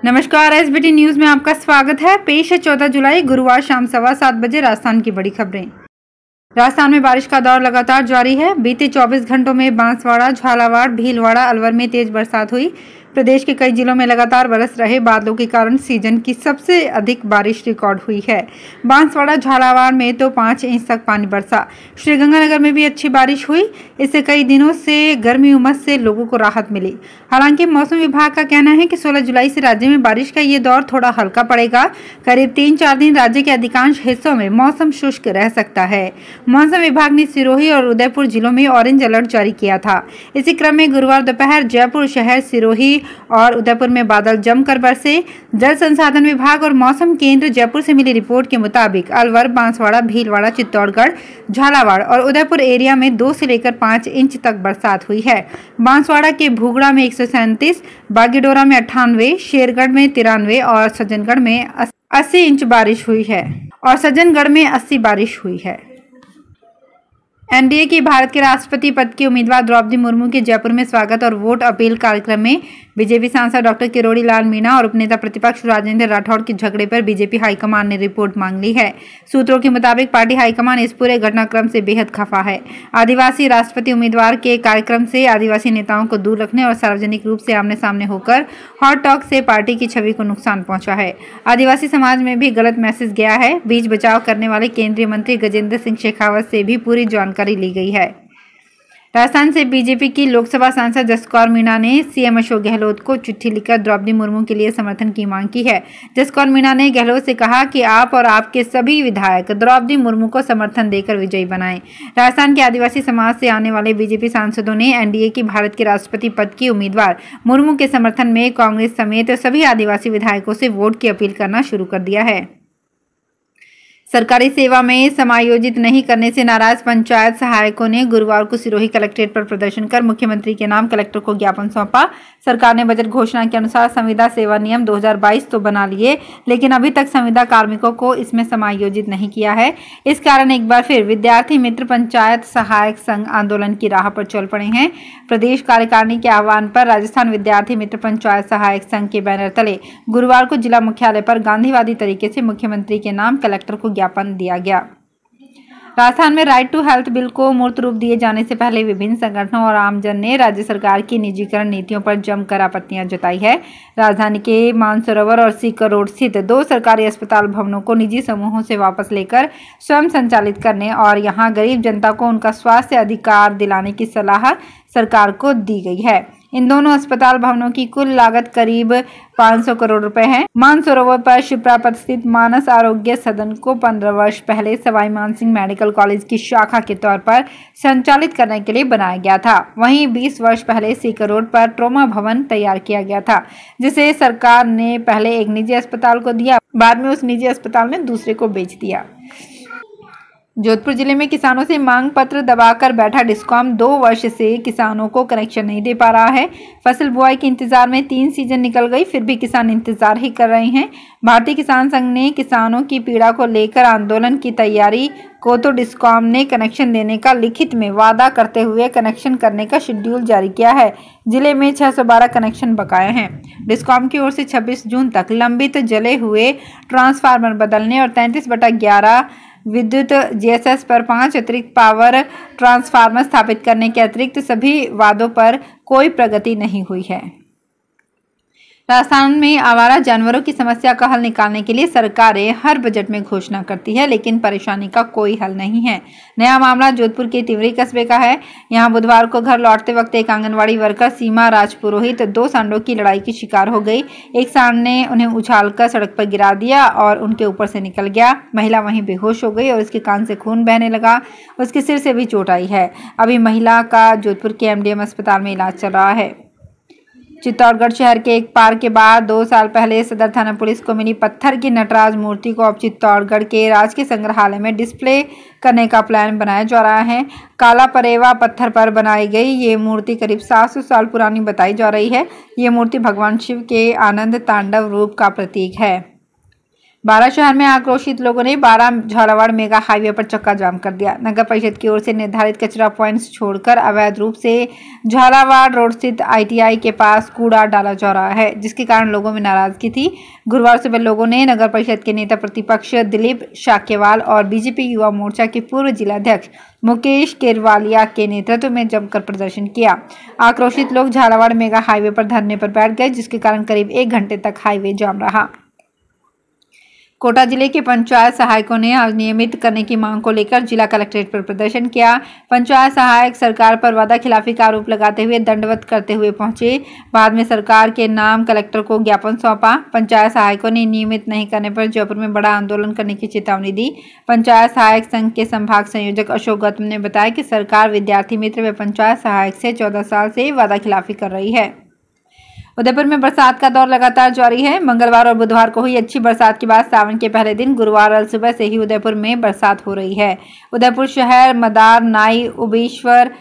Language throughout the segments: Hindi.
नमस्कार, एसबीटी न्यूज में आपका स्वागत है। पेश है 14 जुलाई गुरुवार शाम 7:15 बजे राजस्थान की बड़ी खबरें। राजस्थान में बारिश का दौर लगातार जारी है। बीते 24 घंटों में बांसवाड़ा, झालावाड़, भीलवाड़ा, अलवर में तेज बरसात हुई। प्रदेश के कई जिलों में लगातार बरस रहे बादलों के कारण सीजन की सबसे अधिक बारिश रिकॉर्ड हुई है। बांसवाड़ा, झालावाड़ में तो 5 इंच तक पानी बरसा। श्रीगंगानगर में भी अच्छी बारिश हुई। इससे कई दिनों से गर्मी उमस से लोगों को राहत मिली। हालांकि मौसम विभाग का कहना है कि 16 जुलाई से राज्य में बारिश का ये दौर थोड़ा हल्का पड़ेगा। करीब 3-4 दिन राज्य के अधिकांश हिस्सों में मौसम शुष्क रह सकता है। मौसम विभाग ने सिरोही और उदयपुर जिलों में ऑरेंज अलर्ट जारी किया था। इसी क्रम में गुरुवार दोपहर जयपुर शहर, सिरोही और उदयपुर में बादल जमकर बरसे। जल संसाधन विभाग और मौसम केंद्र जयपुर से मिली रिपोर्ट के मुताबिक अलवर, बांसवाड़ा, भीलवाड़ा, चित्तौड़गढ़, झालावाड़ और उदयपुर एरिया में 2 से लेकर 5 इंच तक बरसात हुई है। बांसवाड़ा के भूगड़ा में 137, बागीडोरा में 98, शेरगढ़ में 93 और सज्जनगढ़ में 80 इंच बारिश हुई है। एनडीए की भारत के राष्ट्रपति पद की उम्मीदवार द्रौपदी मुर्मू के जयपुर में स्वागत और वोट अपील कार्यक्रम में बीजेपी सांसद डॉक्टर किरोड़ी लाल मीणा और उपनेता प्रतिपक्ष राजेंद्र राठौड़ के झगड़े पर बीजेपी हाईकमान ने रिपोर्ट मांग ली है। सूत्रों के मुताबिक पार्टी हाईकमान इस पूरे घटनाक्रम से बेहद खफा है। आदिवासी राष्ट्रपति उम्मीदवार के कार्यक्रम से आदिवासी नेताओं को दूर रखने और सार्वजनिक रूप से आमने सामने होकर हॉट टॉक से पार्टी की छवि को नुकसान पहुंचा है। आदिवासी समाज में भी गलत मैसेज गया है। बीच बचाव करने वाले केंद्रीय मंत्री गजेंद्र सिंह शेखावत से भी पूरी जानकारी ली गई है। राजस्थान से बीजेपी की लोकसभा सांसद जसकौर मीणा ने सीएम अशोक गहलोत को चिट्ठी लिखकर द्रौपदी मुर्मू के लिए समर्थन की मांग की है। जसकौर मीणा ने गहलोत से कहा कि आप और आपके सभी विधायक द्रौपदी मुर्मू को समर्थन देकर विजयी बनाएं। राजस्थान के आदिवासी समाज से आने वाले बीजेपी सांसदों ने एनडीए की भारत के राष्ट्रपति पद की उम्मीदवार मुर्मू के समर्थन में कांग्रेस समेत सभी आदिवासी विधायकों से वोट की अपील करना शुरू कर दिया है। सरकारी सेवा में समायोजित नहीं करने से नाराज पंचायत सहायकों ने गुरुवार को सिरोही कलेक्ट्रेट पर प्रदर्शन कर मुख्यमंत्री के नाम कलेक्टर को ज्ञापन सौंपा। सरकार ने बजट घोषणा के अनुसार संविदा सेवा नियम 2022 तो बना लिए, लेकिन अभी तक संविदा कार्मिकों को इसमें समायोजित नहीं किया है। इस कारण एक बार फिर विद्यार्थी मित्र पंचायत सहायक संघ आंदोलन की राह पर चल पड़े हैं। प्रदेश कार्यकारिणी के आह्वान पर राजस्थान विद्यार्थी मित्र पंचायत सहायक संघ के बैनर तले गुरुवार को जिला मुख्यालय पर गांधीवादी तरीके से मुख्यमंत्री के नाम कलेक्टर को ज्ञापन दिया गया। राजस्थान में राइट टू हेल्थ बिल को मूर्त रूप दिए जाने से पहले विभिन्न संगठनों और आमजन ने राज्य सरकार की निजीकरण नीतियों पर जमकर आपत्तियां जताई है। राजधानी के मानसरोवर और सीकर रोड स्थित 2 सरकारी अस्पताल भवनों को निजी समूहों से वापस लेकर स्वयं संचालित करने और यहां गरीब जनता को उनका स्वास्थ्य अधिकार दिलाने की सलाह सरकार को दी गई है। इन दोनों अस्पताल भवनों की कुल लागत करीब 500 करोड़ रुपए है। मानसरोवर पर शिप्रापत स्थित मानस आरोग्य सदन को 15 वर्ष पहले सवाई मानसिंह मेडिकल कॉलेज की शाखा के तौर पर संचालित करने के लिए बनाया गया था। वहीं 20 वर्ष पहले सीकर रोड पर ट्रॉमा भवन तैयार किया गया था, जिसे सरकार ने पहले एक निजी अस्पताल को दिया, बाद में उस निजी अस्पताल ने दूसरे को बेच दिया। जोधपुर जिले में किसानों से मांग पत्र दबाकर बैठा डिस्कॉम 2 वर्ष से किसानों को कनेक्शन नहीं दे पा रहा है। फसल बुआई के इंतजार में 3 सीजन निकल गई, फिर भी किसान इंतजार ही कर रहे हैं। भारतीय किसान संघ ने किसानों की पीड़ा को लेकर आंदोलन की तैयारी को तो डिस्कॉम ने कनेक्शन देने का लिखित में वादा करते हुए कनेक्शन करने का शेड्यूल जारी किया है। जिले में 612 कनेक्शन बकाए हैं। डिस्कॉम की ओर से 26 जून तक लंबित जले हुए ट्रांसफार्मर बदलने और 33/11 विद्युत जीएसएस पर 5 अतिरिक्त पावर ट्रांसफार्मर स्थापित करने के अतिरिक्त सभी वादों पर कोई प्रगति नहीं हुई है। राजस्थान में आवारा जानवरों की समस्या का हल निकालने के लिए सरकारें हर बजट में घोषणा करती है, लेकिन परेशानी का कोई हल नहीं है। नया मामला जोधपुर के तिवरी कस्बे का है। यहां बुधवार को घर लौटते वक्त एक आंगनवाड़ी वर्कर सीमा राजपुरोहित 2 सांडों की लड़ाई की शिकार हो गई। एक सांड ने उन्हें उछालकर सड़क पर गिरा दिया और उनके ऊपर से निकल गया। महिला वहीं बेहोश हो गई और उसके कान से खून बहने लगा। उसके सिर से भी चोट आई है। अभी महिला का जोधपुर के एमडीएम अस्पताल में इलाज चल रहा है। चित्तौड़गढ़ शहर के एक पार्क के बाद 2 साल पहले सदर थाना पुलिस को मिली पत्थर की नटराज मूर्ति को अब चित्तौड़गढ़ के राजकीय संग्रहालय में डिस्प्ले करने का प्लान बनाया जा रहा है। काला परेवा पत्थर पर बनाई गई ये मूर्ति करीब 700 साल पुरानी बताई जा रही है। ये मूर्ति भगवान शिव के आनंद तांडव रूप का प्रतीक है। बारा शहर में आक्रोशित लोगों ने बारा झालावाड़ मेगा हाईवे पर चक्का जाम कर दिया। नगर परिषद की ओर से निर्धारित कचरा पॉइंट्स छोड़कर अवैध रूप से झालावाड़ रोड स्थित ITI के पास कूड़ा डाला जा रहा है, जिसके कारण लोगों में नाराजगी थी। गुरुवार सुबह लोगों ने नगर परिषद के नेता प्रतिपक्ष दिलीप शाक्यवाल और बीजेपी युवा मोर्चा के पूर्व जिलाध्यक्ष मुकेश केरवालिया के नेतृत्व में जमकर प्रदर्शन किया। आक्रोशित लोग झालावाड़ मेगा हाईवे पर धरने पर बैठ गए, जिसके कारण करीब 1 घंटे तक हाईवे जाम रहा। कोटा जिले के पंचायत सहायकों ने आज नियमित करने की मांग को लेकर जिला कलेक्ट्रेट पर प्रदर्शन किया। पंचायत सहायक सरकार पर वादा खिलाफी का आरोप लगाते हुए दंडवत करते हुए पहुंचे। बाद में सरकार के नाम कलेक्टर को ज्ञापन सौंपा। पंचायत सहायकों ने नियमित नहीं करने पर जयपुर में बड़ा आंदोलन करने की चेतावनी दी। पंचायत सहायक संघ के संभाग संयोजक अशोक गौतम ने बताया कि सरकार विद्यार्थी मित्र व पंचायत सहायक से 14 साल से वादा खिलाफी कर रही है। उदयपुर में बरसात का दौर लगातार जारी है। मंगलवार और बुधवार को हुई अच्छी बरसात के बाद सावन के पहले दिन गुरुवार सुबह से ही उदयपुर में बरसात हो रही है। उदयपुर शहर, मदार, नाई, उबेश्वर,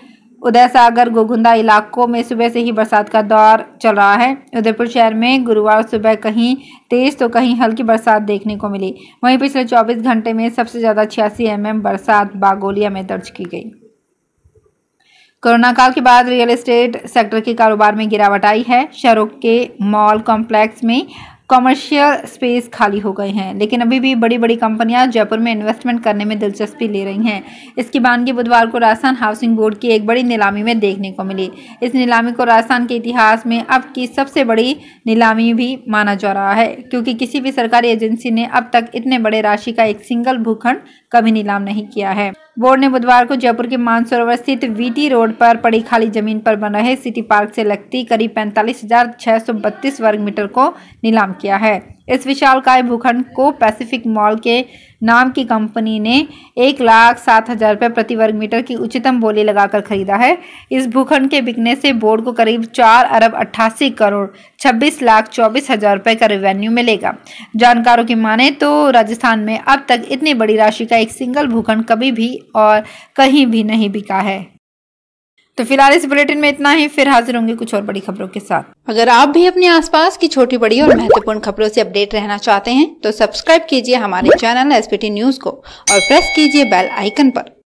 उदय सागर, गोगुंदा इलाकों में सुबह से ही बरसात का दौर चल रहा है। उदयपुर शहर में गुरुवार सुबह कहीं तेज तो कहीं हल्की बरसात देखने को मिली। वहीं पिछले 24 घंटे में सबसे ज्यादा 86 mm बरसात बागोलिया में दर्ज की गई। कोरोना काल के बाद रियल एस्टेट सेक्टर के कारोबार में गिरावट आई है। शहरों के मॉल कॉम्प्लेक्स में कमर्शियल स्पेस खाली हो गए हैं, लेकिन अभी भी बड़ी बड़ी कंपनियां जयपुर में इन्वेस्टमेंट करने में दिलचस्पी ले रही हैं। इसकी बानगी बुधवार को राजस्थान हाउसिंग बोर्ड की एक बड़ी नीलामी में देखने को मिली। इस नीलामी को राजस्थान के इतिहास में अब की सबसे बड़ी नीलामी भी माना जा रहा है, क्योंकि किसी भी सरकारी एजेंसी ने अब तक इतने बड़े राशि का एक सिंगल भूखंड कभी नीलाम नहीं किया है। बोर्ड ने बुधवार को जयपुर के मानसरोवर स्थित VT रोड पर पड़ी खाली जमीन पर बन रहे सिटी पार्क से लगती करीब 45,632 वर्ग मीटर को नीलाम किया है। इस विशालकाय भूखंड को पैसिफिक मॉल के नाम की कंपनी ने 1,07,000 रुपये प्रति वर्ग मीटर की उच्चतम बोली लगाकर खरीदा है। इस भूखंड के बिकने से बोर्ड को करीब 4 अरब 88 करोड़ 26,24,000 रुपये का रेवेन्यू मिलेगा। जानकारों की माने तो राजस्थान में अब तक इतनी बड़ी राशि का एक सिंगल भूखंड कभी भी और कहीं भी नहीं बिका है। तो फिलहाल इस बुलेटिन में इतना ही, फिर हाजिर होंगे कुछ और बड़ी खबरों के साथ। अगर आप भी अपने आसपास की छोटी बड़ी और महत्वपूर्ण खबरों से अपडेट रहना चाहते हैं तो सब्सक्राइब कीजिए हमारे चैनल SPT न्यूज को और प्रेस कीजिए बेल आइकन पर।